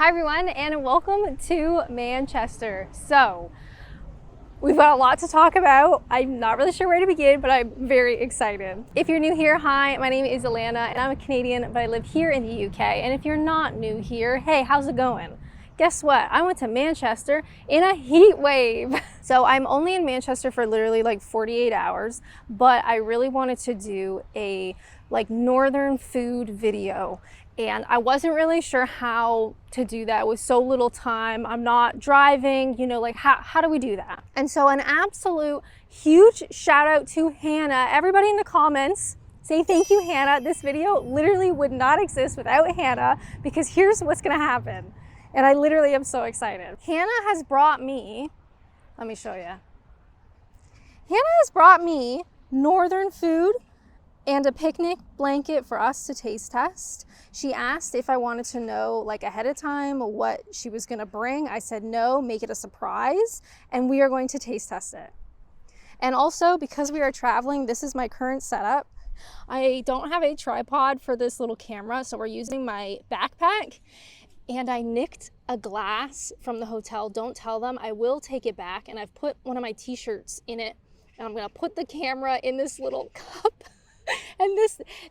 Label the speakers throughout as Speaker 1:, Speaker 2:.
Speaker 1: Hi everyone, and welcome to Manchester. So, we've got a lot to talk about. I'm not really sure where to begin, but I'm very excited. If you're new here, hi, my name is Alanna, and I'm a Canadian, but I live here in the UK. And if you're not new here, hey, how's it going? Guess what? I went to Manchester in a heat wave. So I'm only in Manchester for literally like 48 hours, but I really wanted to do a northern food video. And I wasn't really sure how to do that with so little time. I'm not driving, how do we do that? And so an absolute huge shout out to Hannah. Everybody in the comments, say thank you, Hannah. This video literally would not exist without Hannah, because here's what's gonna happen. And I literally am so excited. Hannah has brought me, let me show you. Hannah has brought me northern food and a picnic blanket for us to taste test. She asked if I wanted to know ahead of time what she was gonna bring. I said no, make it a surprise, and we are going to taste test it. And also, because we are traveling, this is my current setup. I don't have a tripod for this little camera, so we're using my backpack. And I nicked a glass from the hotel. Don't tell them, I will take it back. And I've put one of my t-shirts in it, and I'm gonna put the camera in this little cup. And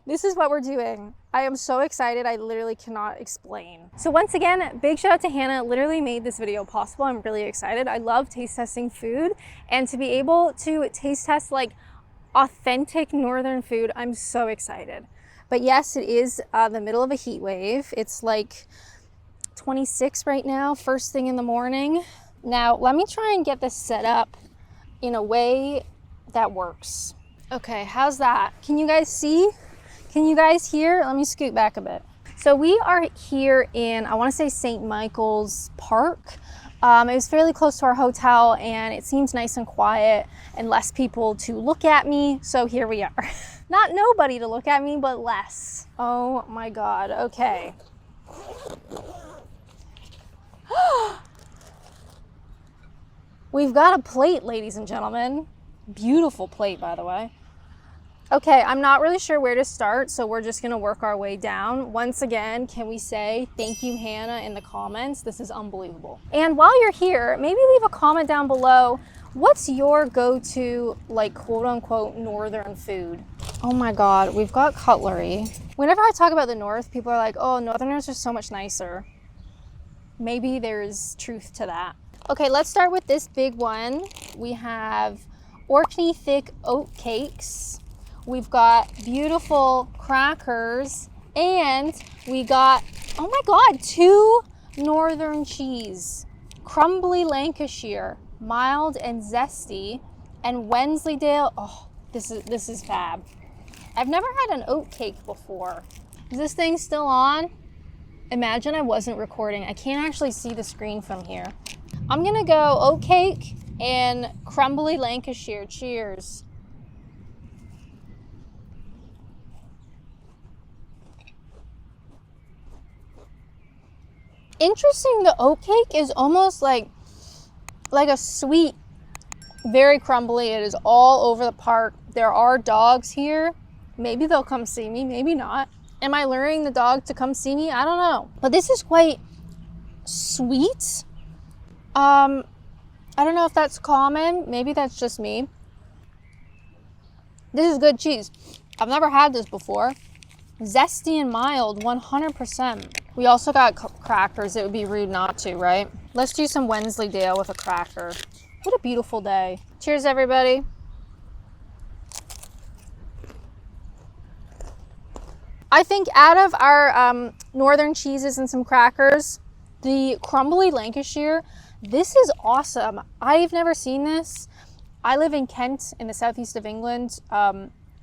Speaker 1: this is what we're doing. I am so excited, I literally cannot explain. So once again, big shout out to Hannah, literally made this video possible. I'm really excited. I love taste testing food, and to be able to taste test authentic northern food, I'm so excited. But yes, it is the middle of a heat wave. It's 26 right now, first thing in the morning. Now, let me try and get this set up in a way that works. Okay, how's that? Can you guys see? Can you guys hear? Let me scoot back a bit. So we are here in, I want to say St. Michael's Park. It was fairly close to our hotel, and it seems nice and quiet and less people to look at me. So here we are. Not nobody to look at me, but less. Oh my God, okay. We've got a plate, ladies and gentlemen. Beautiful plate, by the way. Okay, I'm not really sure where to start, so we're just gonna work our way down. Once again, can we say thank you, Hannah, in the comments? This is unbelievable. And while you're here, maybe leave a comment down below. What's your go-to, quote unquote, northern food? Oh my God, we've got cutlery. Whenever I talk about the North, people are like, oh, Northerners are so much nicer. Maybe there's truth to that. Okay, let's start with this big one. We have Orkney thick oat cakes. We've got beautiful crackers, and we got, oh my God, 2 northern cheese. Crumbly Lancashire, mild and zesty, and Wensleydale. Oh, this is fab. I've never had an oat cake before. Is this thing still on? Imagine I wasn't recording. I can't actually see the screen from here. I'm gonna go oat cake and crumbly Lancashire. Cheers. Interesting, the oat cake is almost like a sweet, very crumbly. It is all over the park. There are dogs here. Maybe they'll come see me, maybe not. Am I luring the dog to come see me? I don't know. But this is quite sweet. I don't know if that's common. Maybe that's just me. This is good cheese. I've never had this before. Zesty and mild, 100%. We also got crackers. It would be rude not to, right? Let's do some Wensleydale with a cracker. What a beautiful day. Cheers, everybody. I think out of our northern cheeses and some crackers, the crumbly Lancashire, this is awesome. I've never seen this. I live in Kent in the southeast of England.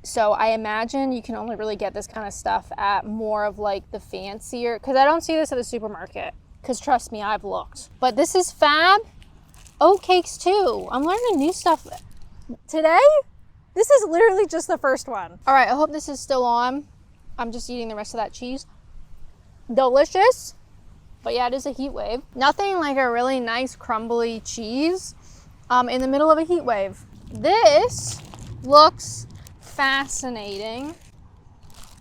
Speaker 1: So I imagine you can only really get this kind of stuff at more of the fancier, because I don't see this at the supermarket, because trust me, I've looked. But this is fab. Oat cakes too. I'm learning new stuff today. This is literally just the first one. All right, I hope this is still on. I'm just eating the rest of that cheese. Delicious. But yeah, it is a heat wave. Nothing like a really nice crumbly cheese in the middle of a heat wave. This looks fascinating.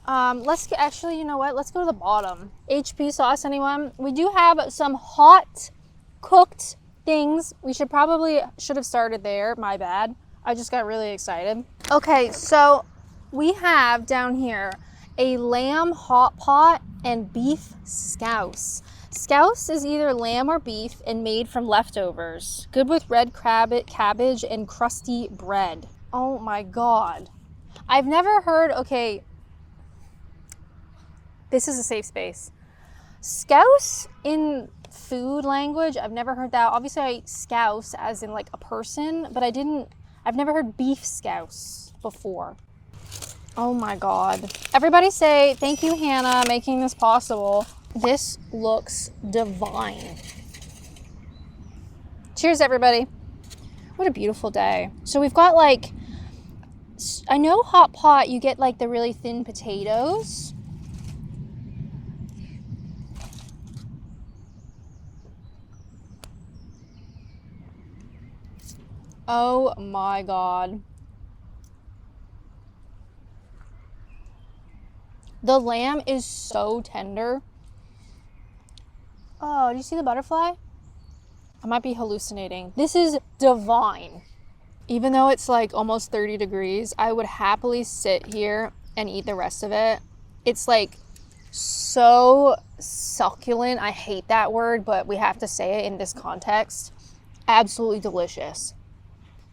Speaker 1: Actually, you know what? Let's go to the bottom. HP sauce, anyone? We do have some hot cooked things. We should have started there. My bad. I just got really excited. Okay, so we have down here a lamb hot pot and beef scouse. Scouse is either lamb or beef and made from leftovers. Good with red cabbage and crusty bread. Oh my God. I've never heard, okay, this is a safe space. Scouse in food language, I've never heard that. Obviously I scouse as in like a person, but I've never heard beef scouse before. Oh my God. Everybody say, thank you, Hannah, making this possible. This looks divine. Cheers, everybody. What a beautiful day. So we've got like, I know hot pot, you get like the really thin potatoes. Oh my God. The lamb is so tender. Oh, do you see the butterfly? I might be hallucinating. This is divine. Even though it's like almost 30 degrees, I would happily sit here and eat the rest of it. It's like so succulent. I hate that word, but we have to say it in this context. Absolutely delicious.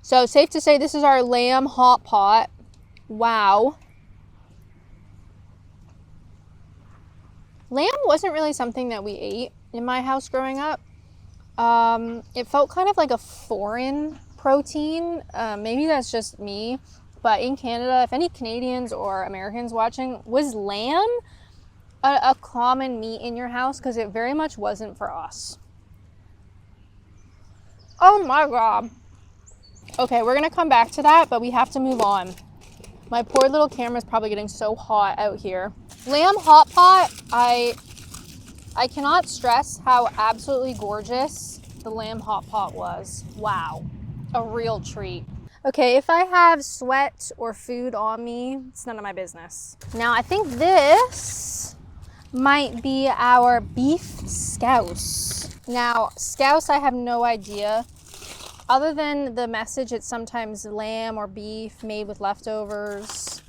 Speaker 1: So safe to say this is our lamb hot pot. Wow. Lamb wasn't really something that we ate in my house growing up. It felt kind of like a foreign protein. Maybe that's just me, but in Canada, if any Canadians or Americans watching, was lamb a common meat in your house? Because it very much wasn't for us. Oh my God. Okay, we're gonna come back to that, but we have to move on. My poor little camera is probably getting so hot out here. Lamb hot pot, I cannot stress how absolutely gorgeous the lamb hot pot was. Wow, a real treat. Okay, if I have sweat or food on me, it's none of my business. Now I think this might be our beef scouse. Now, scouse, I have no idea. Other than the message, it's sometimes lamb or beef made with leftovers.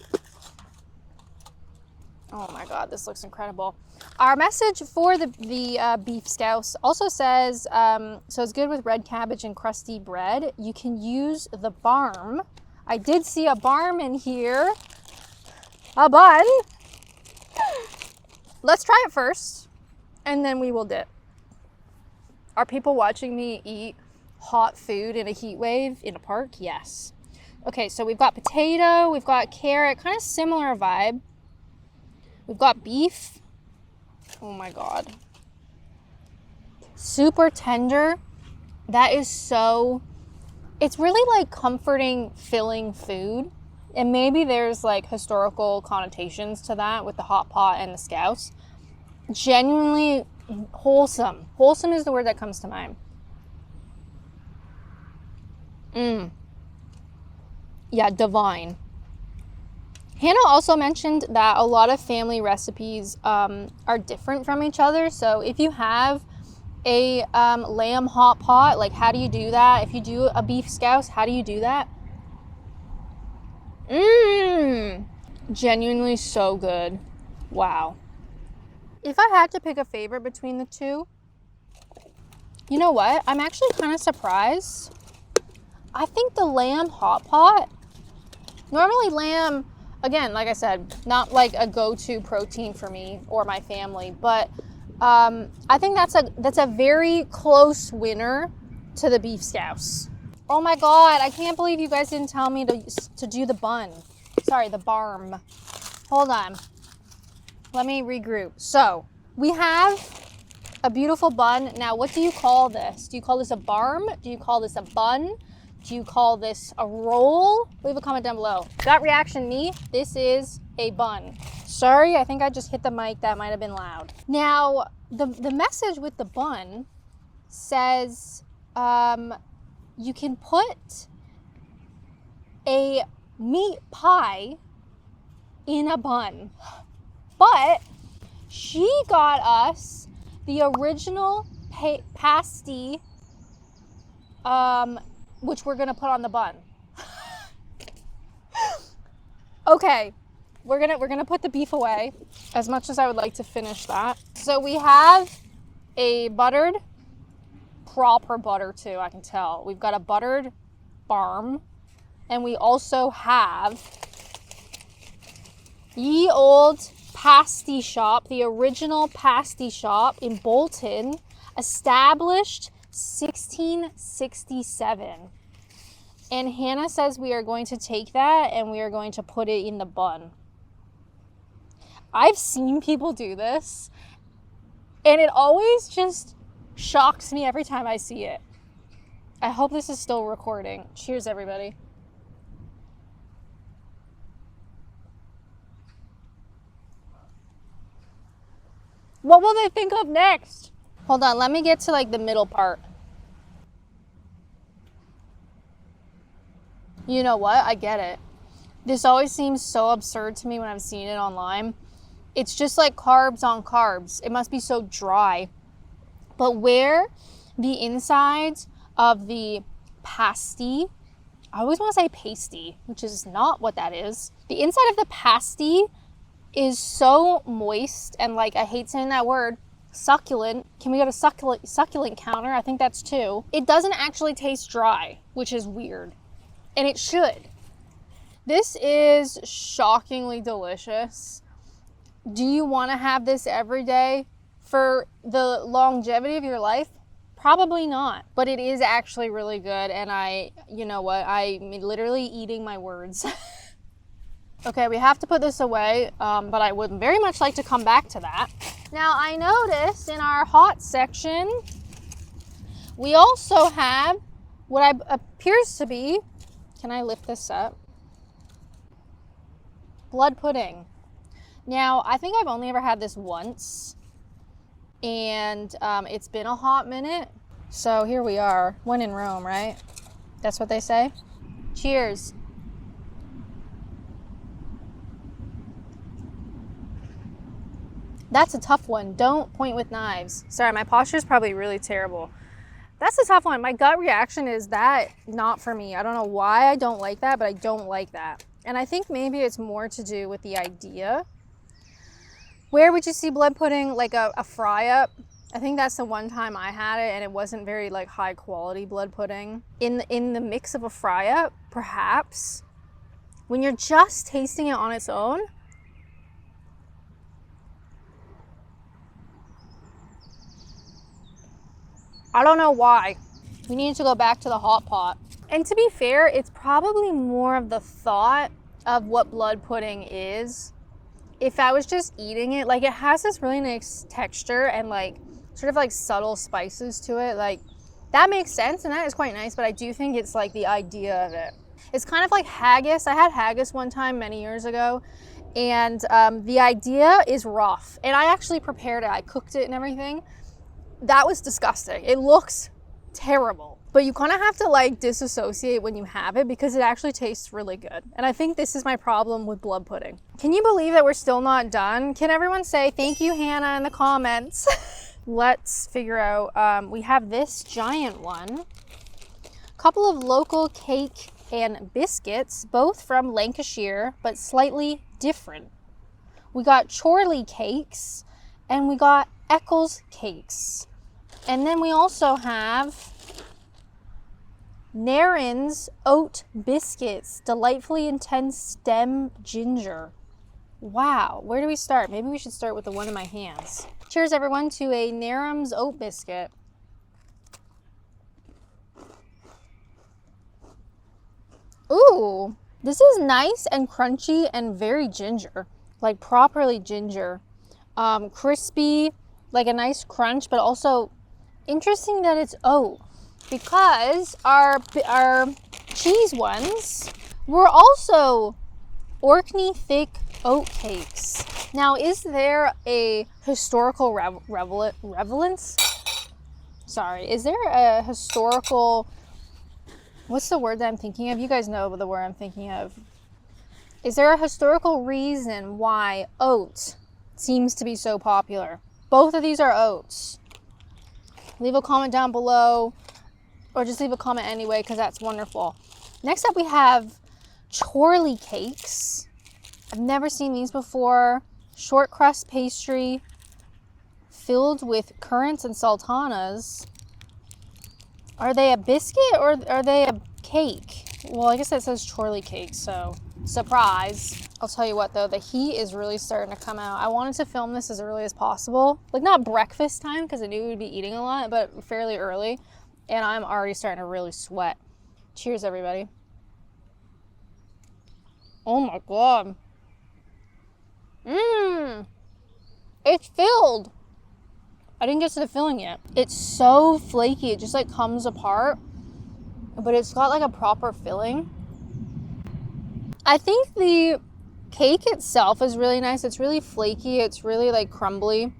Speaker 1: Oh my God, this looks incredible. Our message for the beef scouse also says, so it's good with red cabbage and crusty bread. You can use the barm. I did see a barm in here. A bun. Let's try it first, and then we will dip. Are people watching me eat hot food in a heat wave in a park? Yes. Okay, so we've got potato, we've got carrot, kind of similar vibe. We've got beef. Oh my God. Super tender. That is so, it's really like comforting, filling food. And maybe there's like historical connotations to that with the hot pot and the scouse. Genuinely wholesome. Wholesome is the word that comes to mind. Yeah, divine. Hannah also mentioned that a lot of family recipes are different from each other. So if you have a lamb hot pot, like how do you do that? If you do a beef scouse, how do you do that? Genuinely so good. Wow. If I had to pick a favorite between the two, you know what? I'm actually kind of surprised. I think the lamb hot pot, normally lamb, again, like I said, not like a go-to protein for me or my family, but I think that's a very close winner to the beef scouse. Oh my God, I can't believe you guys didn't tell me to do the bun. Sorry, the barm. Hold on. Let me regroup. So we have a beautiful bun. Now, what do you call this? Do you call this a barm? Do you call this a bun? Do you call this a roll? Leave a comment down below. Gut reaction me, this is a bun. Sorry, I think I just hit the mic. That might have been loud. Now, the message with the bun says you can put a meat pie in a bun. But she got us the original pasty, which we're gonna put on the bun. Okay, we're gonna put the beef away, as much as I would like to finish that. So we have a buttered, proper butter too, I can tell. We've got a buttered barm, and we also have ye old pasty shop, the original pasty shop in Bolton, established 1667. And Hannah says we are going to take that and we are going to put it in the bun. I've seen people do this, and it always just shocks me every time I see it. I hope this is still recording. Cheers, everybody. What will they think of next? Hold on, let me get to like the middle part. You know what? I get it. This always seems so absurd to me when I've seen it online. It's just like carbs on carbs. It must be so dry. But where the insides of the pasty, I always want to say pasty, which is not what that is. The inside of the pasty is so moist and, like, I hate saying that word, succulent. Can we go to succulent counter? I think that's 2. It doesn't actually taste dry, which is weird. And it should. This is shockingly delicious. Do you want to have this every day for the longevity of your life? Probably not. But it is actually really good. And you know what? I'm literally eating my words. Okay, we have to put this away, but I would very much like to come back to that. Now, I noticed in our hot section, we also have what appears to be, can I lift this up? Blood pudding. Now, I think I've only ever had this once, and it's been a hot minute. So here we are, when in Rome, right? That's what they say. Cheers. That's a tough one. Don't point with knives. Sorry, my posture is probably really terrible. That's a tough one. My gut reaction is that not for me. I don't know why I don't like that, but I don't like that. And I think maybe it's more to do with the idea. Where would you see blood pudding? Like a fry up? I think that's the one time I had it, and it wasn't very like high quality blood pudding. In the mix of a fry up, perhaps. When you're just tasting it on its own, I don't know why. We need to go back to the hot pot. And to be fair, it's probably more of the thought of what blood pudding is. If I was just eating it, like, it has this really nice texture and like sort of like subtle spices to it. Like, that makes sense and that is quite nice, but I do think it's like the idea of it. It's kind of like haggis. I had haggis one time many years ago, and the idea is rough. And I actually prepared it. I cooked it and everything. That was disgusting. It looks terrible, but you kind of have to like disassociate when you have it because it actually tastes really good. And I think this is my problem with blood pudding. Can you believe that we're still not done? Can everyone say thank you, Hannah, in the comments? Let's figure out, we have this giant one, a couple of local cake and biscuits, both from Lancashire, but slightly different. We got Chorley cakes and we got Eccles cakes. And then we also have Nairn's oat biscuits, delightfully intense stem ginger. Wow, where do we start? Maybe we should start with the one in my hands. Cheers, everyone, to a Nairn's oat biscuit. Ooh, this is nice and crunchy and very ginger, like properly ginger. Crispy, like a nice crunch, but also interesting that it's oat, because our cheese ones were also Orkney thick oat cakes. Now, is there a historical relevance? Sorry, is there a historical, what's the word that I'm thinking of? You guys know the word I'm thinking of. Is there a historical reason why oat seems to be so popular. Both of these are oats. Leave a comment down below, or just leave a comment anyway, because that's wonderful. Next up we have Chorley cakes. I've never seen these before. Short crust pastry filled with currants and sultanas. Are they a biscuit or are they a cake? Well, I guess that says Chorley cake, so surprise. I'll tell you what though, the heat is really starting to come out. I wanted to film this as early as possible. Like not breakfast time, because I knew we'd be eating a lot, but fairly early. And I'm already starting to really sweat. Cheers, everybody. Oh my God. It's filled. I didn't get to the filling yet. It's so flaky, it just like comes apart, but it's got like a proper filling. I think the cake itself is really nice. It's really flaky. It's really like crumbly.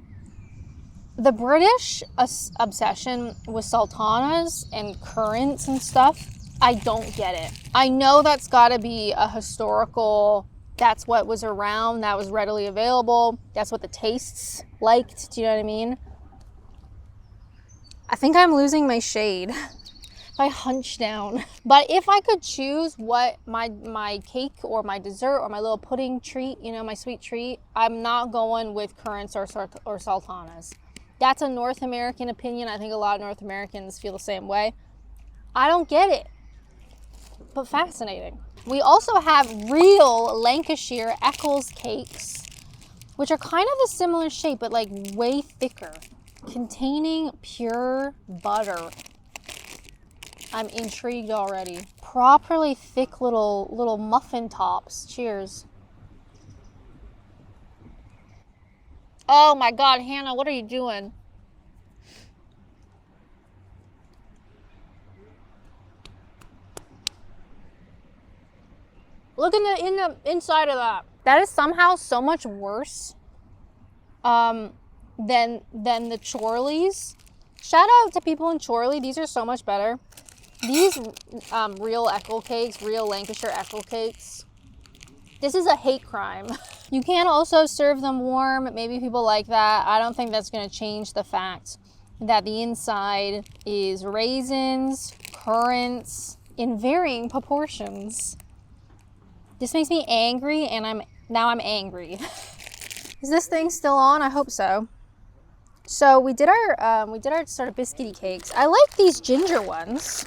Speaker 1: The British obsession with sultanas and currants and stuff, I don't get it. I know that's gotta be a historical, that's what was around, that was readily available. That's what the tastes liked, do you know what I mean? I think I'm losing my shade. I hunch down. But if I could choose what my cake or my dessert or my little pudding treat, you know, my sweet treat, I'm not going with currants or sultanas. That's a North American opinion. I think a lot of North Americans feel the same way. I don't get it, but fascinating. We also have real Lancashire Eccles cakes, which are kind of a similar shape, but like way thicker, containing pure butter. I'm intrigued already. Properly thick little muffin tops. Cheers. Oh my God, Hannah, what are you doing? Look in the inside of that. That is somehow so much worse than the Chorleys. Shout out to people in Chorley. These are so much better. These real Eccles cakes, real Lancashire Eccles cakes, this is a hate crime. You can also serve them warm. Maybe people like that. I don't think that's going to change the fact that the inside is raisins, currants in varying proportions. This makes me angry, and now I'm angry. Is this thing still on? I hope so. So we did our sort of biscuity cakes. I like these ginger ones.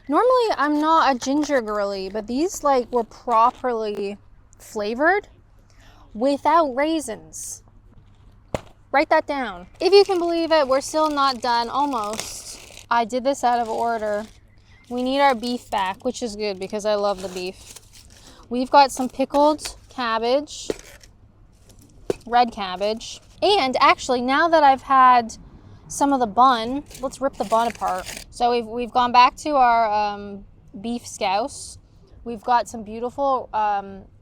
Speaker 1: Normally I'm not a ginger girly, but these like were properly flavored without raisins. Write that down. If you can believe it, we're still not done, almost. I did this out of order. We need our beef back, which is good because I love the beef. We've got some pickled cabbage, red cabbage. And actually, now that I've had some of the bun, let's rip the bun apart. So we've gone back to our beef scouse. We've got some beautiful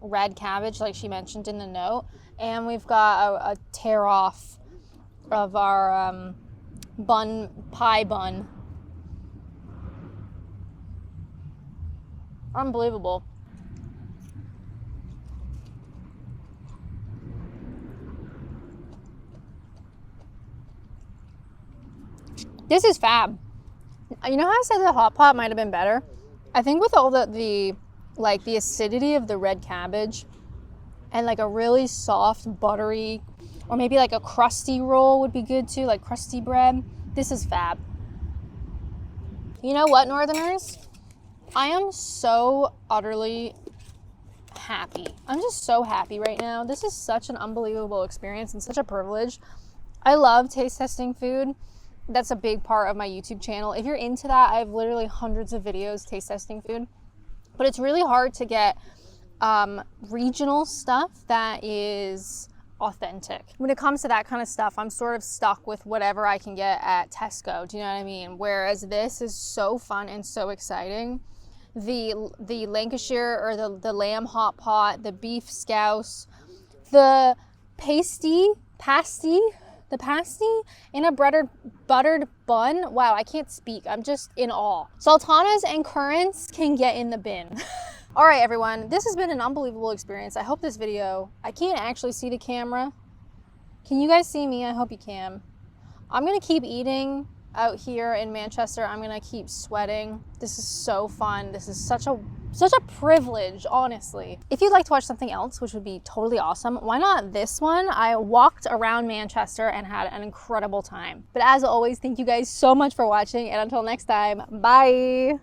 Speaker 1: red cabbage, like she mentioned in the note. And we've got a tear off of our pie bun. Unbelievable. This is fab. You know how I said the hot pot might have been better? I think with all the acidity of the red cabbage and like a really soft, buttery, or maybe like a crusty roll would be good too, like crusty bread. This is fab. You know what, Northerners? I am so utterly happy. I'm just so happy right now. This is such an unbelievable experience and such a privilege. I love taste testing food. That's a big part of my YouTube channel. If you're into that, I have literally hundreds of videos taste testing food. But it's really hard to get regional stuff that is authentic. When it comes to that kind of stuff, I'm sort of stuck with whatever I can get at Tesco. Do you know what I mean? Whereas this is so fun and so exciting. The Lancashire or the lamb hot pot, the beef scouse, the pasty in a buttered bun. Wow, I can't speak. I'm just in awe. Sultanas and currants can get in the bin. All right, everyone, this has been an unbelievable experience. I hope this video, I can't actually see the camera. Can you guys see me? I hope you can. I'm gonna keep eating out here in Manchester. I'm gonna keep sweating. This is so fun. This is such a privilege, honestly. If you'd like to watch something else, which would be totally awesome, why not this one? I walked around Manchester and had an incredible time. But as always, thank you guys so much for watching, and until next time, bye.